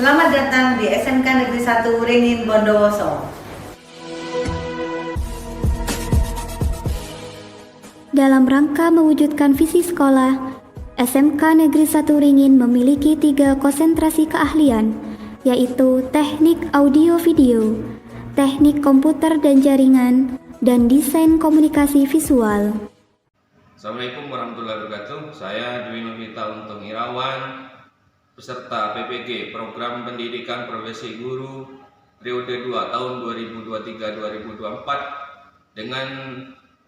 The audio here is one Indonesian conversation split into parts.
Selamat datang di SMK Negeri 1 Ringin Bondowoso. Dalam rangka mewujudkan visi sekolah, SMK Negeri 1 Ringin memiliki 3 konsentrasi keahlian, yaitu teknik audio-video, teknik komputer dan jaringan, dan desain komunikasi visual. Assalamualaikum warahmatullahi wabarakatuh. Saya Dwi Novita Untung Irawan, peserta PPG Program Pendidikan Profesi Guru periode 2 tahun 2023-2024 dengan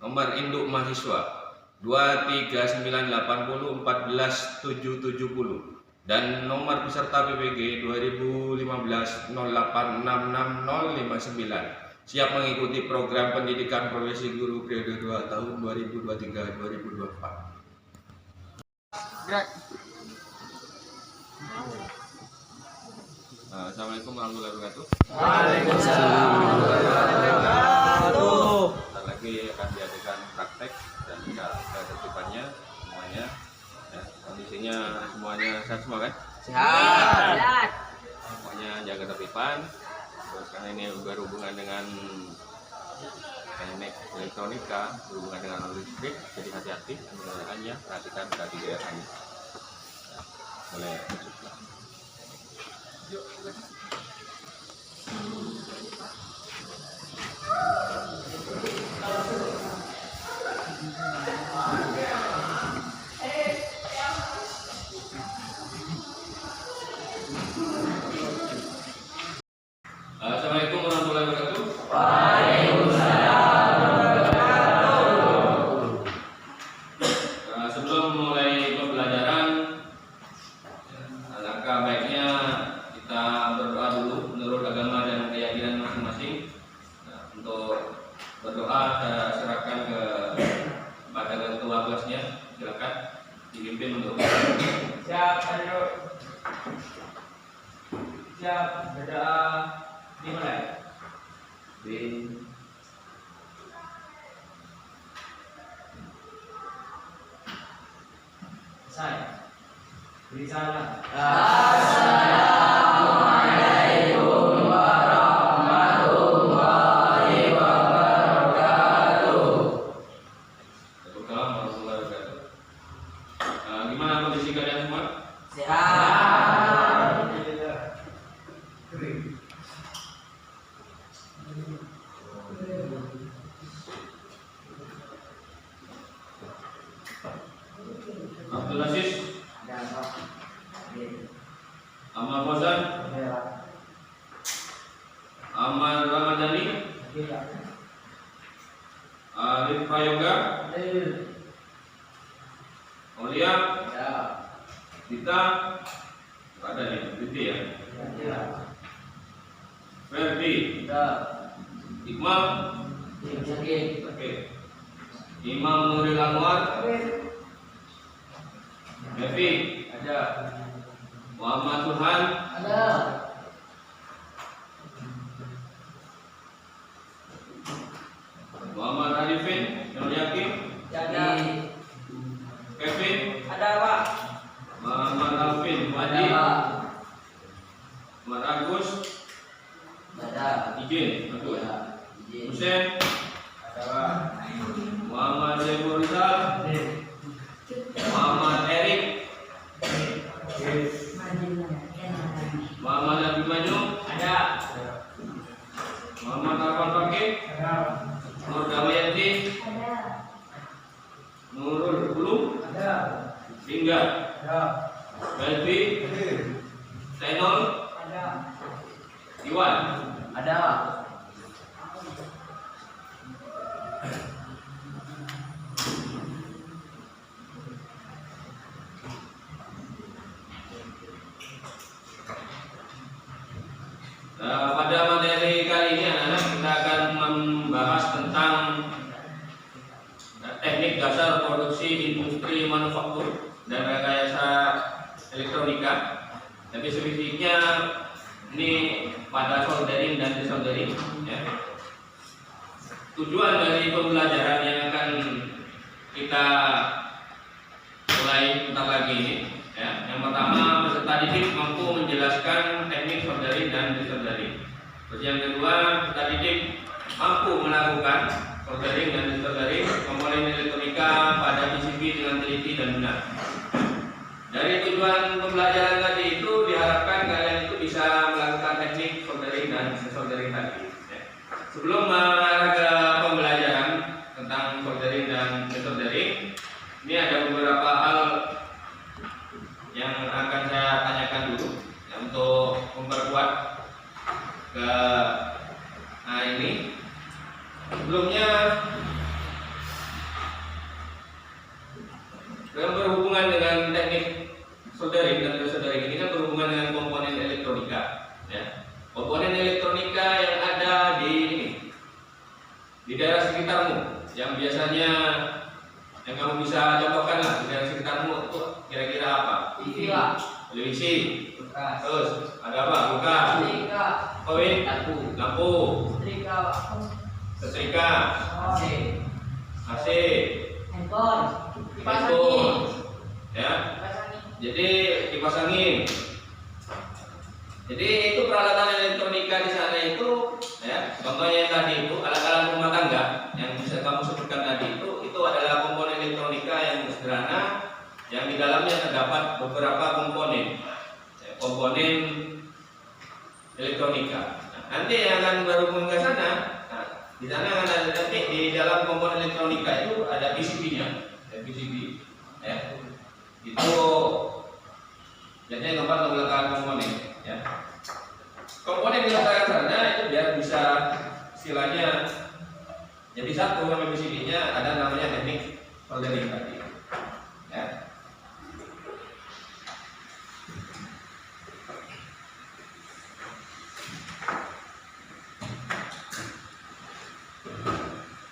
nomor induk mahasiswa 239801470 dan nomor peserta PPG 2015-0866-059 siap mengikuti program pendidikan profesi guru periode 2 tahun 2023-2024. Assalamualaikum warahmatullahi wabarakatuh. Waalaikumsalam warahmatullahi wabarakatuh. Sebentar lagi akan diadakan praktek dan ketertibannya semuanya. Ya, kondisinya semuanya sehat semua kan? Sehat. Semuanya jaga ketertiban. Terus karena ini berhubungan dengan teknik elektronika, berhubungan dengan listrik, jadi hati-hati menggunakannya, perhatikan kehati-hatiannya. Boleh. Assalamualaikum warahmatullahi wabarakatuh. Waalaikumsalam warahmatullahi wabarakatuh. Sebelum mulai pembelajaran, alangkah baiknya kita berdoa dulu menurut agama dan keyakinan masing-masing. Untuk berdoa saya serahkan kepada ketua kelasnya. Silakan dipimpin untuk Siap, Pak. Siap, berdoa dimulai. Saya beri salam. Assalamualaikum warahmatullahi wabarakatuh. Waalaikumsalam warahmatullahi wabarakatuh. Gimana kondisi kalian semua? Sehat. Abdul Aziz, Amal Fauzan, Amal Ramadhani, Arif Prayoga, Aulia, Dita, ada nih, Diti ya, Ferdi, Iqmal, oke, Imam Nuril Anwar, Devi, ada, Muhammad Tuhan, Ada. Muhammad Arifin, Nur Yakin, Ada. Kevin, Ada, Pak. Muhammad Alvin, Wadi, Muhammad Agus, Ada. Ijin, Agus, Izin. Hussein, Muhammad Zainul Rizal, Muhammad Erik, Muhammad Abimanyu, Ada. Muhammad Arfan Fakih, Nur Damayanti, Nurul Ulum, Hingga, Belvi, Tenol, Iwan. Ada. Pada materi kali ini anak-anak kita akan membahas tentang teknik dasar produksi industri manufaktur dan rekayasa elektronika. Tapi spesifiknya ini pada soldering dan desoldering. Ya. Tujuan dari pembelajaran yang akan kita mulai bentar lagi ini Ya, yang pertama peserta didik mampu menjelaskan teknik soldering dan desoldering. Terus yang kedua, peserta didik mampu melakukan soldering dan desoldering komponen elektronika pada PCB dengan teliti dan benar. Dari tujuan pembelajaran tadi itu diharapkan kalian itu bisa melakukan teknik soldering dan desoldering tadi. Ya. Sebelum mengarah ke pembelajaran tentang soldering dan desoldering, ini ada beberapa hal yang akan saya tanyakan dulu ya, untuk memperkuat ke ini. Sebelumnya yang berhubungan dengan teknik soldering dan desoldering ini kan berhubungan dengan komponen elektronika ya. Komponen elektronika yang ada di daerah sekitarmu yang biasanya yang kamu bisa contohkan lah di daerah sekitarmu itu kira-kira apa? TV Pak. Televisi. Kulkas. Terus ada apa? Kulkas. Setrika. Koin. Lampu. Setrika Pak. Setrika. AC. AC. Handphone. Kipas angin. Handphone. Ya. Kipas angin. Jadi kipas angin. Jadi itu peralatan elektronika di sana itu ya. Contohnya yang tadi itu alat-alat rumah tangga yang bisa kamu sebutkan tadi itu adalah komponen elektronika yang sederhana yang di dalamnya terdapat beberapa komponen elektronika. Nah, nanti yang akan berhubung ke sana, di sana akan ada nanti di dalam komponen elektronika itu ada PCB-nya, PCB, ya. Itu biasanya tempat meletakkan komponen, ya. Komponen diletakkan sana itu biar bisa istilahnya jadi satu sama PCB-nya ada namanya teknik soldering tadi, ya.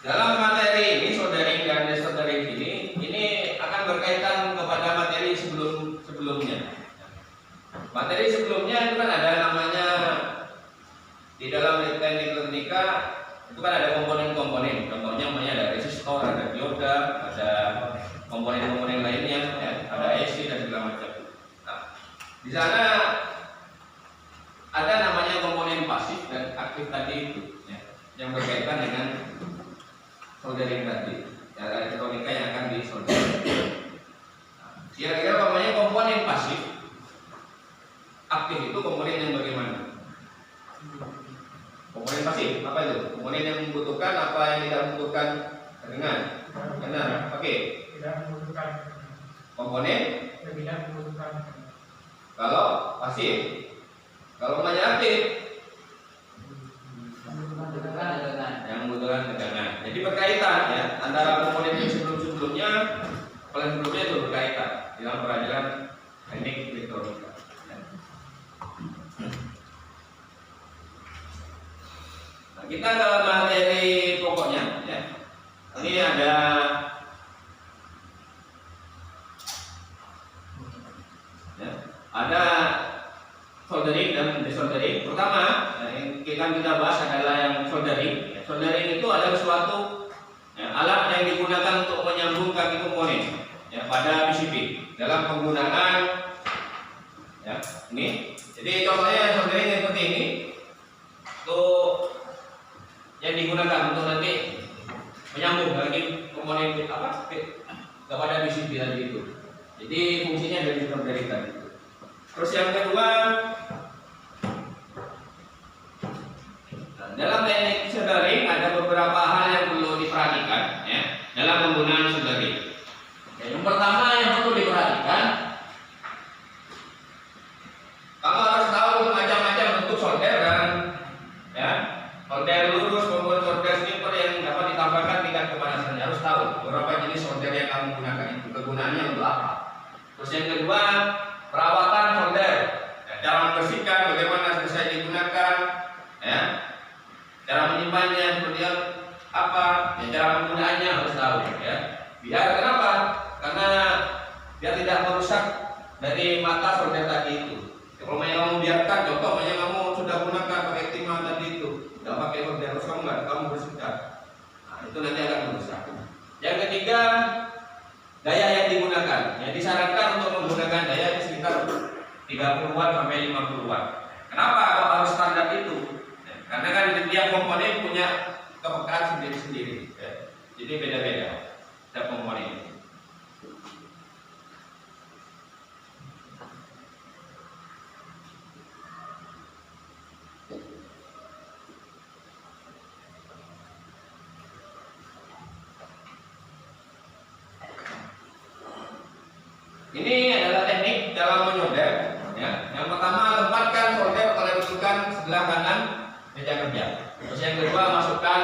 Dalam materi ini soldering dan desoldering ini akan berkaitan kepada materi sebelumnya. Materi sebelumnya itu kan ada namanya di dalam teknik elektronika itu kan ada komponen-komponen. Contohnya ada resistor, ada dioda, ada komponen-komponen lainnya, ya, ada IC dan segala macam. Nah, di sana ada namanya komponen pasif dan aktif tadi itu, ya, yang berkaitan dengan soldering tadi, ya, elektronika yang akan disolder. Kira-kira namanya komponen pasif, aktif itu komponen yang bagaimana? Komponen pasif apa itu? Komponen yang membutuhkan apa yang tidak membutuhkan dengan benar? Oke. Tidak membutuhkan. Komponen Tidak membutuhkan. kalau pasif, kalau namanya aktif yang membutuhkan tegangan. Jadi berkaitan ya antara komponen yang sebelumnya itu berkaitan dalam pelajaran teknik elektronika. Nah, kita ke materi pokoknya ya. Ini ada soldering dan desoldering. Pertama, yang kita bahas adalah yang soldering. Soldering itu adalah suatu alat yang digunakan untuk menyambung kaki komponen ya, pada PCB dalam penggunaan ya, ini. Jadi contohnya soldering seperti ini untuk yang digunakan untuk nanti menyambung kaki komponen kepada PCB tadi itu. Jadi fungsinya dari soldering tadi. Terus yang kedua, dalam teknik soldering ada beberapa hal yang perlu diperhatikan ya, dalam penggunaan soldering. Yang pertama yang perlu diperhatikan, kamu harus tahu macam-macam bentuk solder dan ya, solder lurus maupun solder stripper yang dapat ditambahkan tingkat kepanasannya. Harus tahu beberapa jenis solder yang kamu gunakan itu, kegunaannya untuk apa. Terus yang kedua, perawatan solder, ya, cara membersihkan, bagaimana selesai digunakan, ya, cara menyimpannya seperti apa, ya, cara penggunaannya harus tahu, ya. Biar kenapa? Karena biar tidak merusak dari mata solder tadi itu. Kalau kamu biarkan, contoh, kamu sudah gunakan pakai timah tadi itu, tidak pakai solder, terus kamu bersihkan, nah, itu nanti akan merusak. Yang ketiga, daya yang digunakan. Ya, disarankan untuk menggunakan daya biasanya sekitar 30-an sampai 50-an. Kenapa kok harus standar itu? Karena kan tiap komponen punya kepekaan sendiri-sendiri. Jadi beda-beda tiap komponen. Ini adalah teknik dalam menyolder. Ya. Yang pertama, tempatkan solder pada rujukan sebelah kanan meja kerja. Terus yang kedua, masukkan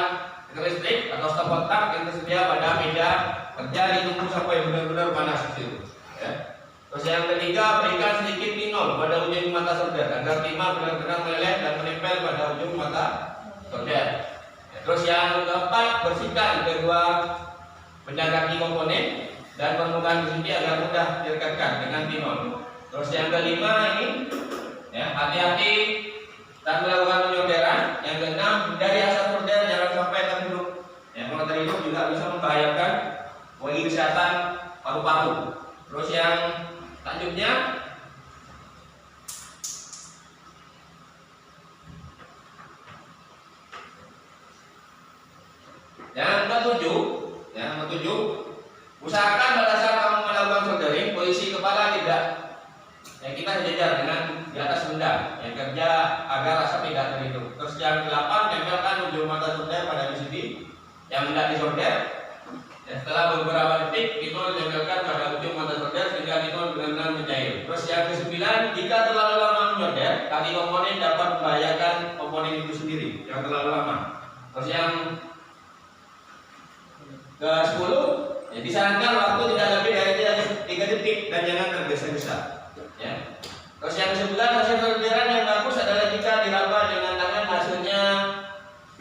listrik atau stop kontak yang tersedia pada meja kerja, ditunggu sampai benar-benar panas itu. Ya. Terus yang ketiga, berikan sedikit pinol pada ujung mata solder agar timah benar-benar meleleh dan menempel pada ujung mata solder. Ya. Terus yang keempat, bersihkan kedua penjaga komponen dan permukaan besi agar mudah direkatkan dengan pinol. Terus yang kelima ini, ya, hati-hati saat melakukan penyolderan. Yang keenam, hindari asap solder jangan sampai terhirup. Ya, kalau terhirup juga bisa membahayakan bagi kesehatan paru-paru. Terus yang selanjutnya, yang ketujuh, usahakan pada saat kamu melakukan soldering, posisi kepala tidak kita sejajar dengan di atas benda yang kerja agar asap tidak terhirup. Terus yang ke-8, tempelkan ujung mata solder pada PCB yang hendak disolder. Setelah beberapa detik, pinol ditempelkan pada ujung mata solder sehingga pinol benar-benar mencair. Terus yang ke-9, jika terlalu lama menyolder, kaki komponen dapat membahayakan komponen itu sendiri yang terlalu lama. Terus yang ke-10, ya, disarankan waktu tidak lebih dari 3 detik dan jangan tergesa-gesa. Ya. Terus yang ke-11, hasil solderan yang bagus adalah jika diraba dengan tangan hasilnya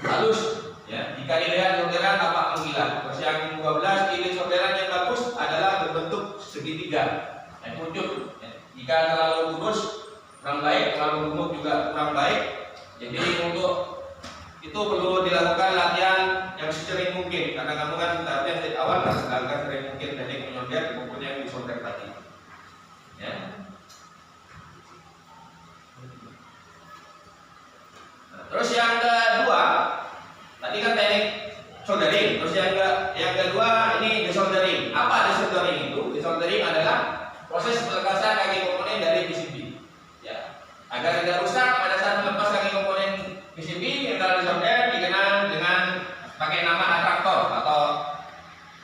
halus. Ya. Jika dilihat solderan tampak mengkilat. Terus yang 12, titik solderan yang bagus adalah berbentuk segitiga dan pucuk. Ya. Jika terlalu lurus kurang baik, terlalu gemuk juga kurang baik. Jadi untuk itu perlu dilakukan latihan yang sesering mungkin, karena kamu kan latihan dari awal harus lakukan sering mungkin teknik menyolder komponen yang disolder tadi. Ya. Terus yang kedua, tadi kan teknik soldering. Terus yang kedua ini desoldering. Apa desoldering itu? Desoldering adalah proses pelekasan kaki komponen dari PCB. Ya. Agar tidak rusak pada saat melepas kaki komponen PCB yang telah disolder dikenal dengan pakai nama atraktor atau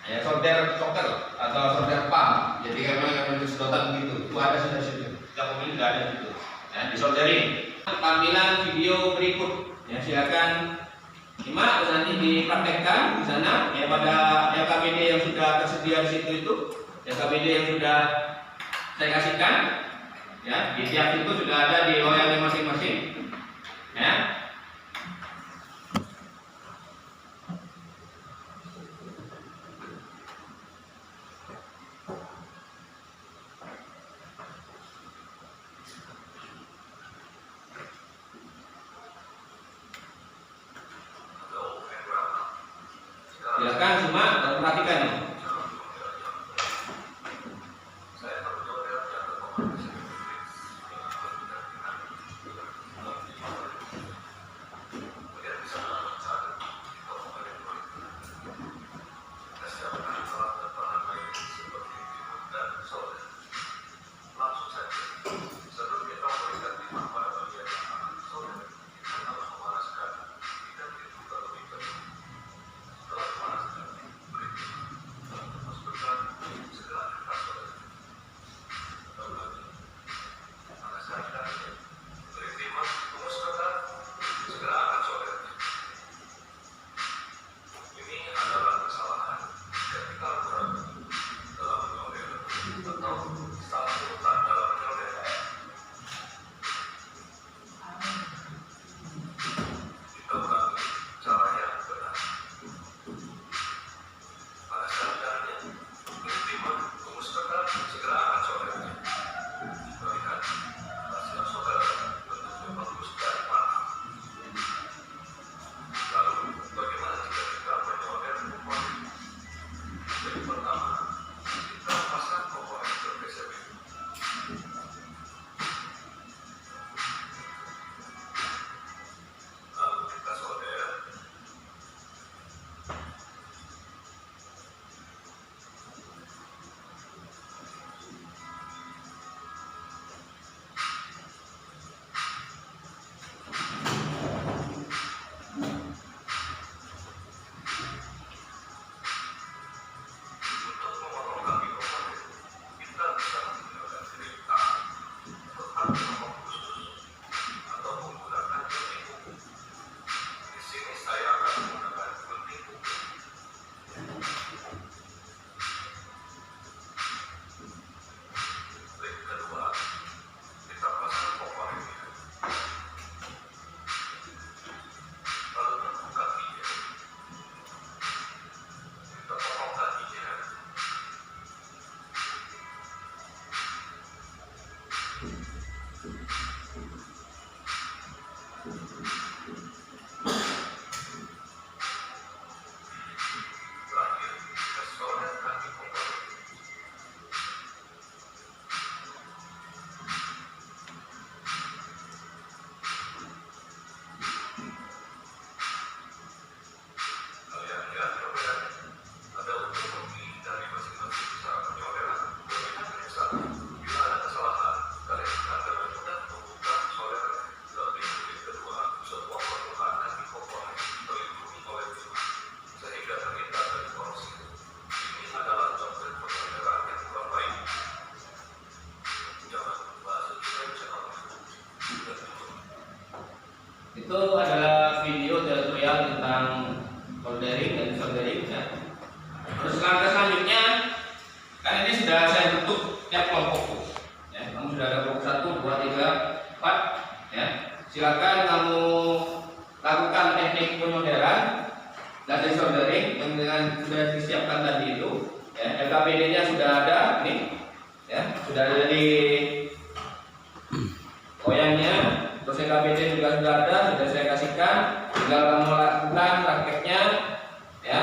ya, solder socket atau solder pump. Jadi memang bentuk sedotan begitu. Itu ada sudah situ. Kita komponen sudah ada situ. Ya, desoldering. Tampilan video berikut, ya silakan simak dan nanti dipraktekkan di sana ya pada KBD yang sudah tersedia di situ itu, ya KBD yang sudah saya kasihkan, ya di tiap itu sudah ada di loyalnya masing-masing, ya. Silakan simak dan perhatikan ya. Itu adalah video tutorial tentang soldering dan soldering ya. Terus langkah selanjutnya, kan ini sudah saya bentuk tiap kelompok ya. Kamu sudah ada kelompok 1, 2, 3, 4 ya. Silakan kamu lakukan teknik penyolderan dan soldering yang dengan sudah disiapkan tadi itu ya. LKPD-nya sudah ada ini ya, sudah ada di koyangnya. Terus LKPD juga sudah ada, sudah saya kasihkan. Tinggal kamu lakukan prakteknya ya.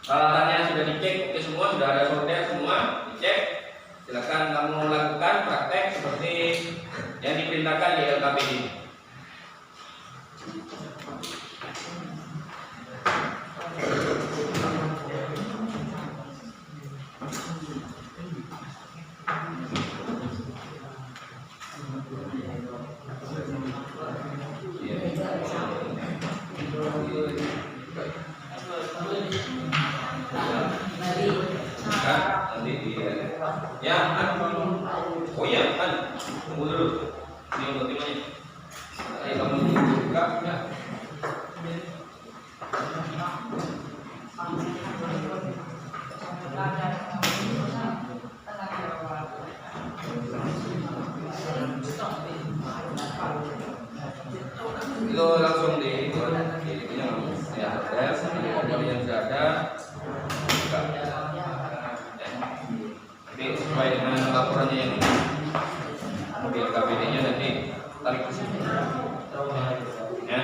Peralatannya sudah dicek, oke semua, sudah ada solder semua, dicek. Silakan kamu lakukan praktek seperti yang diperintahkan di LKPD. Ya, oh iya, tunggu dulu. Ini untuk timnya. Ayo kamu buka ya. Itu langsung di yang ya, yang sudah ada. Nanti sesuai dengan laporannya yang ini, mobil KPD-nya nanti tarik ke sini. Ya.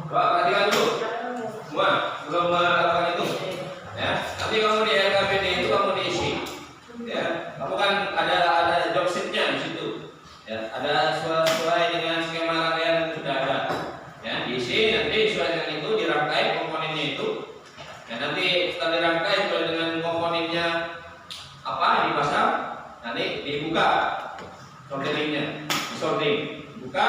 Pak, perhatikan dulu semua belum melakukan itu. Ya. Nanti kamu di LKPD itu kamu diisi. Ya. Kamu kan ada job sheet-nya di situ. Ya. Ada sesuai dengan skema rangkaian yang sudah ada. Ya. Diisi nanti sesuai dengan itu dirangkai komponennya itu. Ya. Nanti setelah dirangkai sesuai dengan komponennya apa dipasang, nanti dibuka solderingnya, disoldering, buka,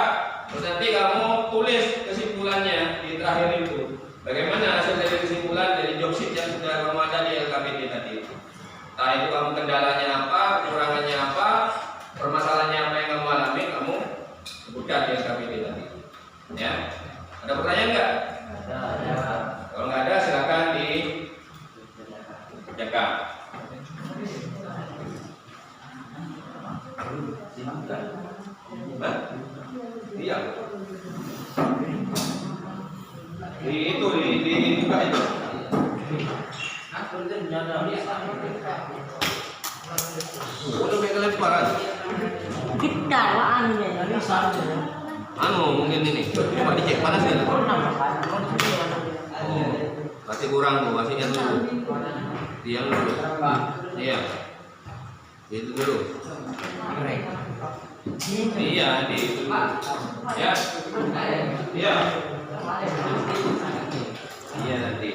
terus nanti kamu tulis kesimpulannya di terakhir itu. Bagaimana hasil dari kesimpulan dari job sheet yang sudah kamu ada di LKPD tadi itu. Entah itu kamu kendalanya apa, kekurangannya apa, permasalahannya apa yang kamu alami, kamu sebutkan di LKPD tadi. Ya, ada pertanyaan nggak? Ada. Kalau nggak ada, silakan dikerjakan. Iya. Dibuka itu. Udah kayak kelemparan. Kita waannya. Mungkin ini. Coba dicek panas ya. Oh, masih kurang tuh, masih yang dulu. Yang dulu. Iya. Itu dulu. Iya, di itu. Ya. Iya. Iya nanti.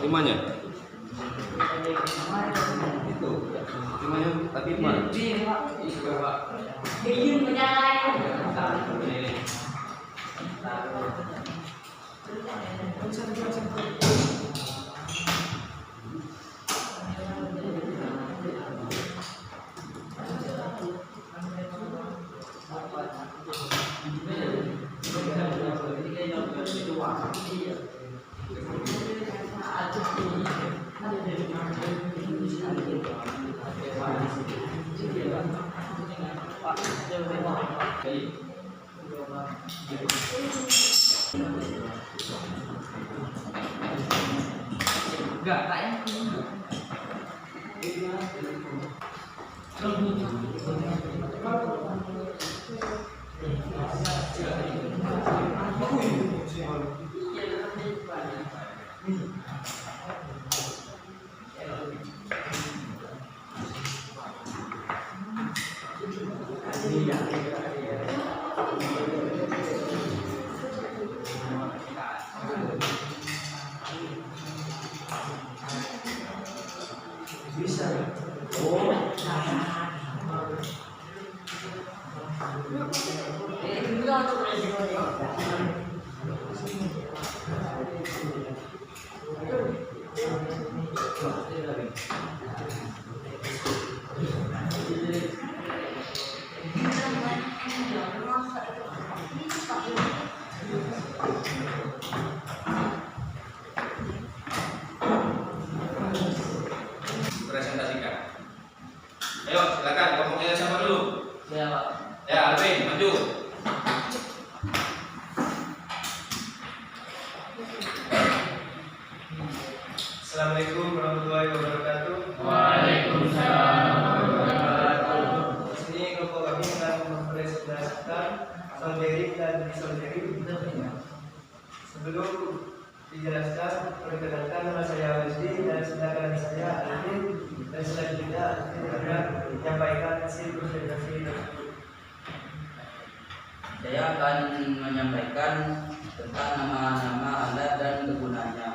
Fatimahnya. Itu. Fatimahnya Fatimah. Bikin penjara. Enggak, tak ya? Presentasikan. Ayo, silakan ngomongnya siapa dulu? Ya, Pak. Ya, Alvin, maju. Assalamualaikum warahmatullahi wabarakatuh. Waalaikumsalam warahmatullahi wabarakatuh. Di sini kelompok kami akan mempresentasikan soldering dan disoldering. Sebelum dijelaskan, perkenalkan nama saya Wisdi dan silakan saya Alvin, dan selanjutnya Alvin akan menyampaikan hasil presentasi tersebut. Saya akan menyampaikan tentang nama-nama alat dan kegunaannya.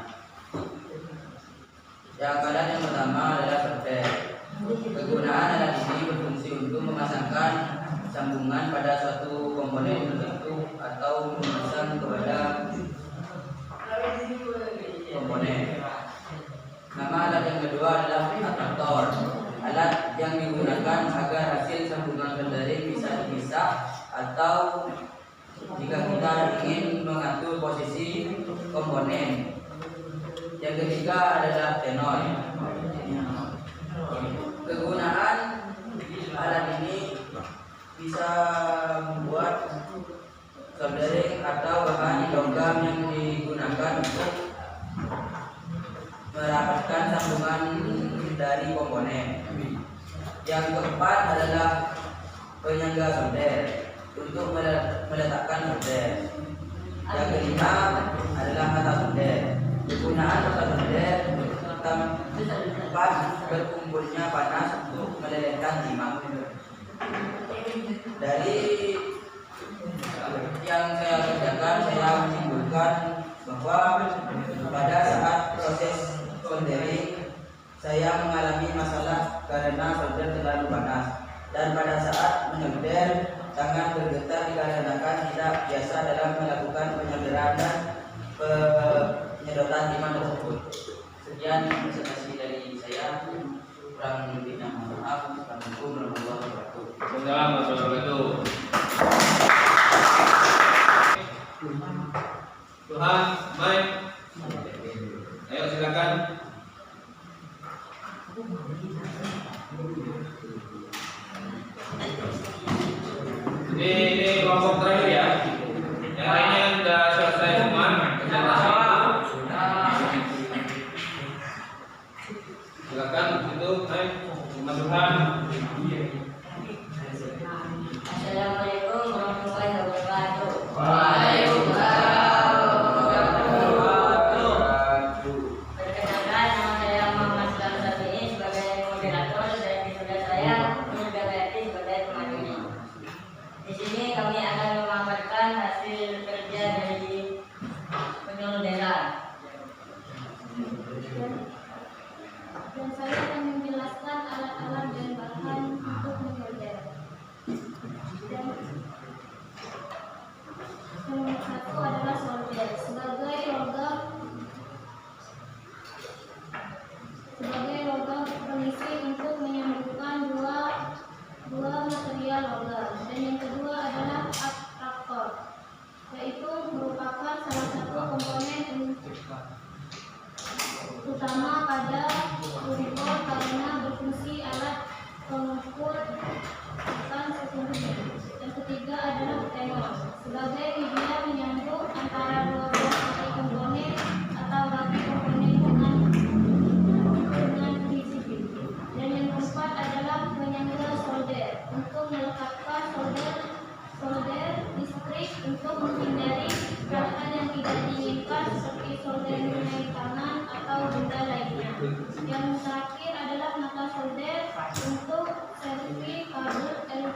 Alat yang pertama adalah solder. Kegunaan alat ini berfungsi untuk memasangkan sambungan pada suatu komponen tertentu atau memasang kepada komponen. Nama alat yang kedua adalah adaptor. Alat yang digunakan agar hasil sambungan soldering bisa dipisah atau jika kita ingin mengatur posisi komponen. Yang ketiga adalah tenor. Kegunaan alat ini bisa membuat soldering atau bahan logam yang digunakan untuk merapatkan sambungan dari komponen. Yang keempat adalah penyangga solder untuk meletakkan solder. Yang kelima adalah mata solder. Kegunaan mata solder tempat berkumpulnya panas untuk melelehkan timah. Dari yang saya kerjakan, saya menyimpulkan bahwa pada saat proses soldering saya mengalami masalah karena solder terlalu panas, dan pada saat menyolder tangan bergetar dikarenakan tidak biasa dalam melakukan penyolderan dan penyedotan timah tersebut. Sekian presentasi dari saya, kurang lebihnya mohon maaf. Assalamualaikum warahmatullahi wabarakatuh. Waalaikumsalam warahmatullahi wabarakatuh. Tuhan, baik. Ayo silakan. Ini kelompok terakhir ya. Yang lainnya sudah selesai semua presentasi itu. Silakan itu, baik. Tuhan. Assalamualaikum warahmatullahi wabarakatuh. Waalaikumsalam warahmatullahi wabarakatuh. Perkenalkan, nama saya Muhammad Sulaiman Safi'i sebagai moderator dan saudara saya Nurul Hayati sebagai pemandunya. Di sini kami akan memaparkan hasil kerja dari penyolderan.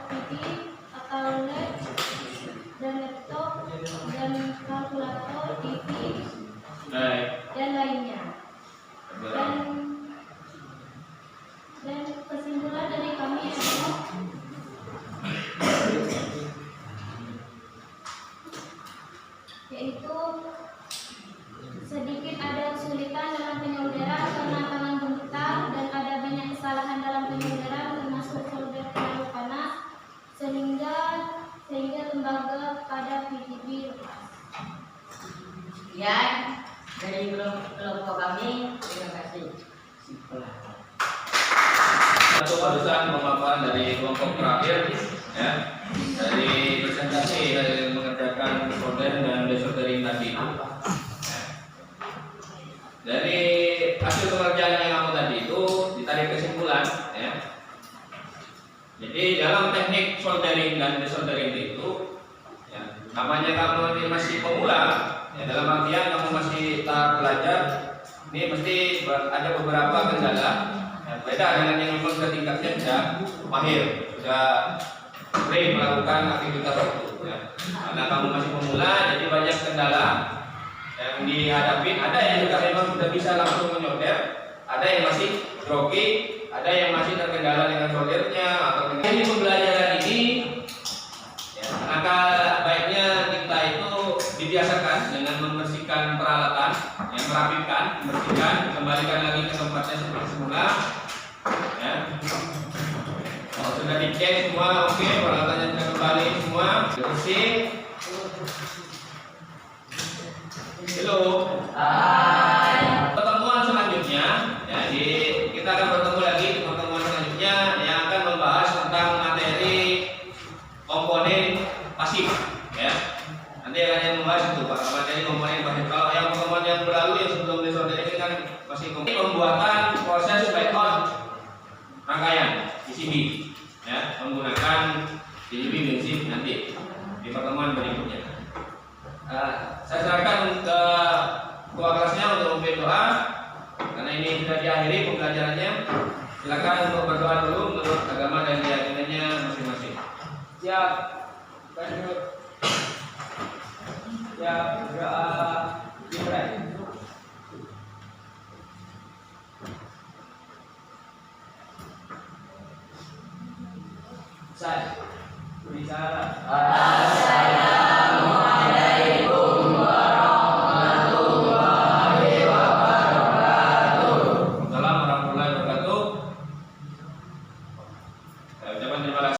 TV atau LED dan laptop dan kalkulator, TV Baik. dan lainnya. Berdoa. Dan kesimpulan dari kami adalah yaitu sedikit ada kesulitan dalam penyolderan karena tangan gemetar dan ada banyak kesalahan dalam penyolderan termasuk solder terlalu panas sehingga lembaga pada PCB lepas. Sekian dari kelompok kami. Terima kasih. Satu barusan pemaparan dari kelompok terakhir, ya, dari presentasi dari mengerjakan solder dan desoldering tadi. Ya. Dari hasil pengerjaan yang kamu tadi itu ditarik kesimpulan, ya. Jadi dalam teknik soldering dan desoldering itu, ya, namanya kamu ini masih pemula, ya, dalam artian kamu masih tahap belajar, ini mesti ada beberapa kendala. Ya, beda dengan yang memang sudah tingkatnya sudah mahir, sudah sering melakukan aktivitas itu. Ya. Karena kamu masih pemula, jadi banyak kendala yang dihadapi. Ada yang juga memang sudah bisa langsung menyolder, ada yang masih grogi, ada yang masih terkendala dengan soldernya atau dengan ini pembelajaran ini. Ya, maka baiknya kita itu dibiasakan dengan membersihkan peralatan, yang merapikan, membersihkan, kembalikan lagi ke tempatnya seperti semula. Ya. Kalau sudah dicek semua oke, peralatannya sudah kembali semua bersih. Halo. Hai. Pertemuan selanjutnya, ya, kita akan bertemu lagi di pertemuan selanjutnya yang akan membahas tentang materi komponen pasif, ya. Nanti akan membahas itu Pak, materi komponen pasif. Kalau yang pertemuan yang berlalu yang sebelum disorder ini kan masih pembuatan proses back-on rangkaian PCB, ya, menggunakan PCB benzin nanti di pertemuan berikutnya. Saya serahkan ke ketua kelasnya untuk memimpin doa karena ini sudah diakhiri pembelajarannya. Silakan untuk berdoa dulu menurut agama dan keyakinannya masing-masing. Siap. Lanjut. Siap. Berdoa dimulai. Saya berbicara.